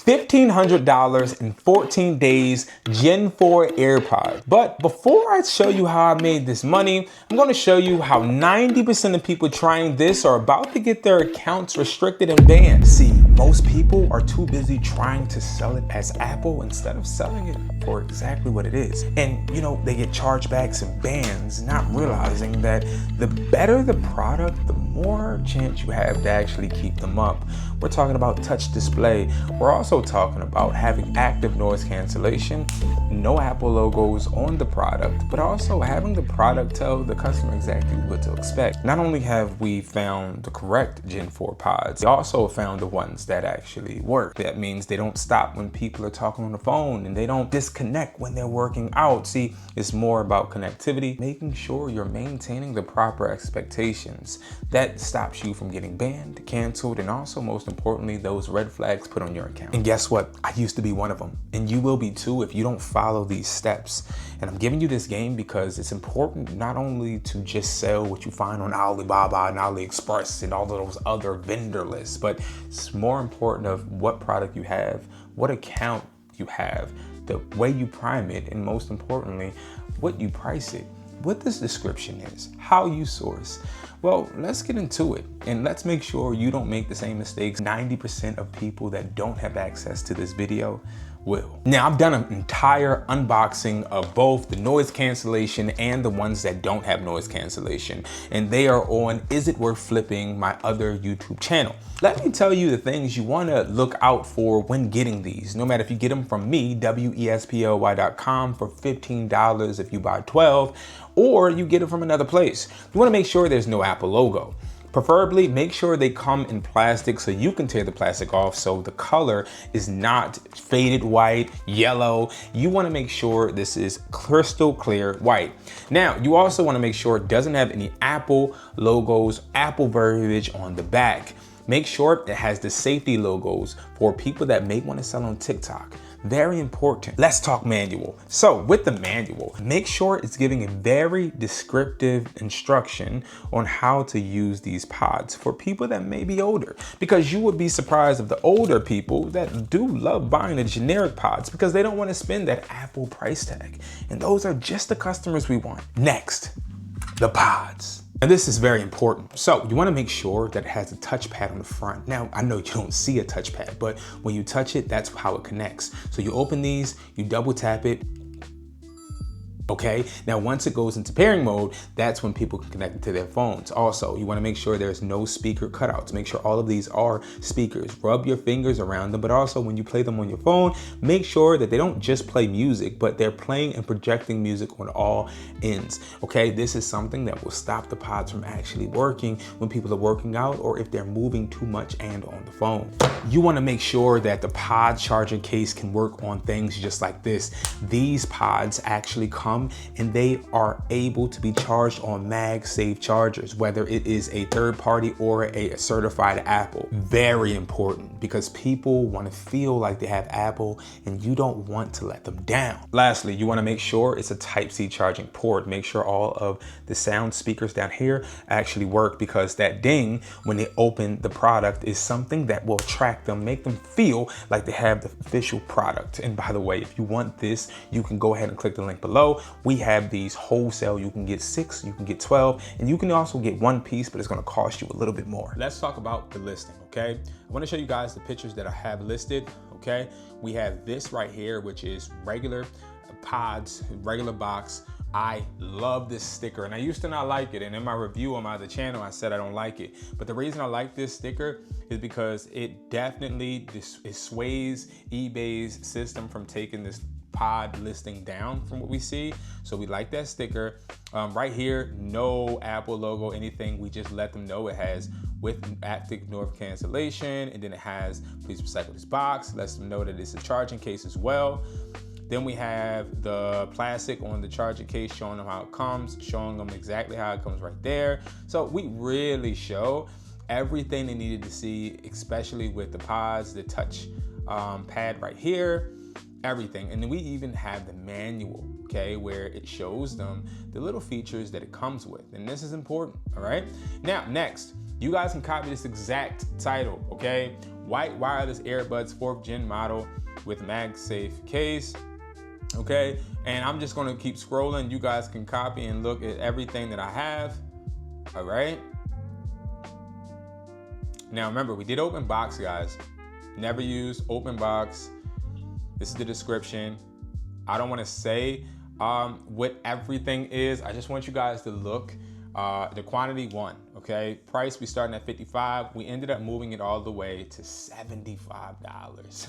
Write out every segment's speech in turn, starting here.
$1,500 in 14 days, Gen 4 AirPods. But before I show you how I made this money, I'm going to show you how 90% of people trying this are about to get their accounts restricted and banned. See, most people are too busy trying to sell it as Apple instead of selling it for exactly what it is. And you know, they get chargebacks and bans, not realizing that the better the product, the more chance you have to actually keep them up. We're talking about touch display. We're also talking about having active noise cancellation, no Apple logos on the product, but also having the product tell the customer exactly what to expect. Not only have we found the correct Gen 4 pods, we also found the ones that actually work. That means they don't stop when people are talking on the phone and they don't disconnect when they're working out. See, it's more about connectivity, making sure you're maintaining the proper expectations. That stops you from getting banned, canceled, and also most importantly, those red flags put on your account. And guess what? I used to be one of them, and you will be too if you don't follow these steps. And I'm giving you this game because it's important not only to just sell what you find on Alibaba and AliExpress and all of those other vendor lists, but it's more important of what product you have, what account you have, the way you prime it, and most importantly, what you price it, what this description is, how you source. Well, let's get into it and let's make sure you don't make the same mistakes 90% of people that don't have access to this video will. Now, I've done an entire unboxing of both the noise cancellation and the ones that don't have noise cancellation, and they are on Is It Worth Flipping, my other YouTube channel. Let me tell you the things you want to look out for when getting these, no matter if you get them from me, wesply.com, for $15 if you buy 12, or you get it from another place. You want to make sure there's no Apple logo. Preferably, make sure they come in plastic so you can tear the plastic off so the color is not faded white, yellow. You want to make sure this is crystal clear white. Now, you also want to make sure it doesn't have any Apple logos, Apple verbiage on the back. Make sure it has the safety logos for people that may want to sell on TikTok. Very important. Let's talk manual. So with the manual, make sure it's giving a very descriptive instruction on how to use these pods for people that may be older, because you would be surprised of the older people that do love buying the generic pods because they don't want to spend that Apple price tag. And those are just the customers we want. Next, the pods. And this is very important. So you want to make sure that it has a touchpad on the front. Now, I know you don't see a touchpad, but when you touch it, that's how it connects. So you open these, you double tap it. Okay, now once it goes into pairing mode, that's when people can connect it to their phones. Also, you want to make sure there's no speaker cutouts. Make sure all of these are speakers. Rub your fingers around them, but also when you play them on your phone, make sure that they don't just play music, but they're playing and projecting music on all ends. Okay, this is something that will stop the pods from actually working when people are working out or if they're moving too much and on the phone. You want to make sure that the pod charger case can work on things just like this. These pods actually come and they are able to be charged on MagSafe chargers, whether it is a third party or a certified Apple. Very important because people want to feel like they have Apple and you don't want to let them down. Lastly, you want to make sure it's a Type-C charging port. Make sure all of the sound speakers down here actually work, because that ding when they open the product is something that will attract them, make them feel like they have the official product. And by the way, if you want this, you can go ahead and click the link below. We have these wholesale. You can get 6, you can get 12, and you can also get one piece, but it's going to cost you a little bit more. Let's talk about the listing, okay? I want to show you guys the pictures that I have listed, okay? We have this right here, which is regular pods, regular box. I love this sticker, and I used to not like it, and in my review on my other channel I said I don't like it, but the reason I like this sticker is because it definitely dissuades eBay's system from taking this pod listing down from what we see. So we like that sticker. Right here, no Apple logo, anything. We just let them know it has with active noise cancellation, and then it has please recycle this box. Lets them know that it's a charging case as well. Then we have the plastic on the charging case showing them how it comes, showing them exactly how it comes right there. So we really show everything they needed to see, especially with the pods, the touch pad right here, everything. And then we even have the manual, okay, where it shows them the little features that it comes with. And this is important, all right? Now, next, you guys can copy this exact title, okay? white wireless earbuds, 4th gen model with MagSafe case. Okay, and I'm just gonna keep scrolling. You guys can copy and look at everything that I have. All right. Now remember, we did open box, guys. Never use open box. This is the description. I don't wanna say what everything is. I just want you guys to look. The quantity 1, okay? Price, we starting at $55. We ended up moving it all the way to $75.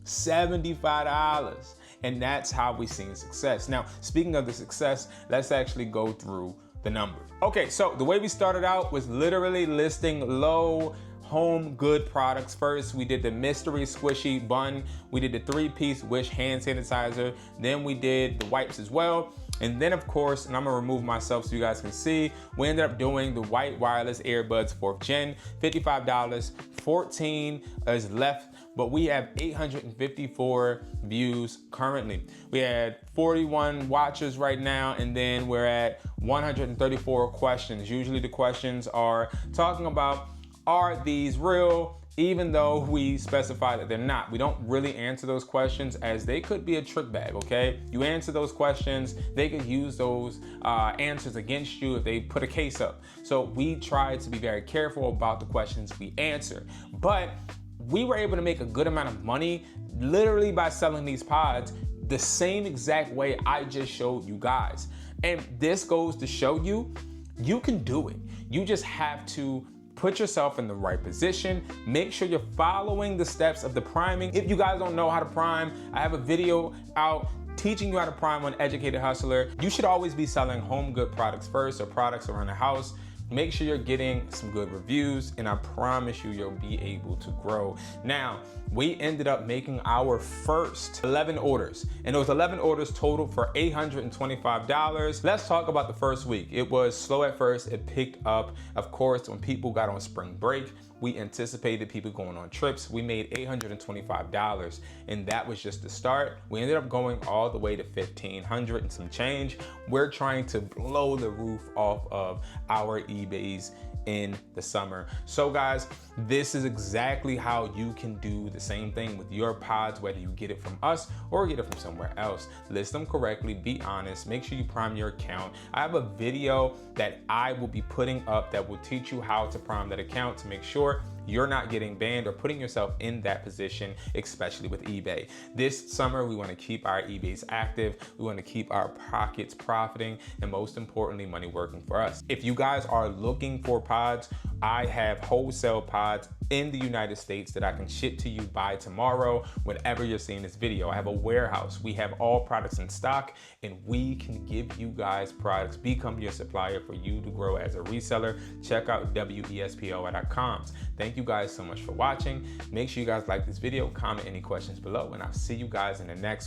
$75. And that's how we seen success. Now, speaking of the success, let's actually go through the numbers. Okay, so the way we started out was literally listing low home good products first. We did the mystery squishy bun. We did the 3-piece Wish hand sanitizer. Then we did the wipes as well. And then of course, and I'm gonna remove myself so you guys can see, we ended up doing the white wireless earbuds 4th gen, $55, 14 is left, but we have 854 views currently. We had 41 watchers right now, and then we're at 134 questions. Usually the questions are talking about, are these real? Even though we specify that they're not. We don't really answer those questions as they could be a trick bag, okay? You answer those questions, they could use those answers against you if they put a case up. So we try to be very careful about the questions we answer. But we were able to make a good amount of money literally by selling these pods the same exact way I just showed you guys. And this goes to show you, you can do it. You just have to put yourself in the right position. Make sure you're following the steps of the priming. If you guys don't know how to prime, I have a video out teaching you how to prime on Educated Hustler. You should always be selling home good products first, or products around the house. Make sure you're getting some good reviews, and I promise you, you'll be able to grow. Now, we ended up making our first 11 orders, and those 11 orders totaled for $825. Let's talk about the first week. It was slow at first. It picked up, of course, when people got on spring break. We anticipated people going on trips. We made $825, and that was just the start. We ended up going all the way to $1,500 and some change. We're trying to blow the roof off of our eBays in the summer. So guys, this is exactly how you can do the same thing with your pods, whether you get it from us or get it from somewhere else. List them correctly, be honest, make sure you prime your account. I have a video that I will be putting up that will teach you how to prime that account to make sure you're not getting banned or putting yourself in that position, especially with eBay. This summer, we want to keep our eBays active. We want to keep our pockets profiting, and most importantly, money working for us. If you guys are looking for pods, I have wholesale pods in the United States that I can ship to you by tomorrow, whenever you're seeing this video. I have a warehouse. We have all products in stock, and we can give you guys products, become your supplier for you to grow as a reseller. Check out wespo.com. Thank you guys so much for watching. Make sure you guys like this video, comment any questions below, and I'll see you guys in the next one.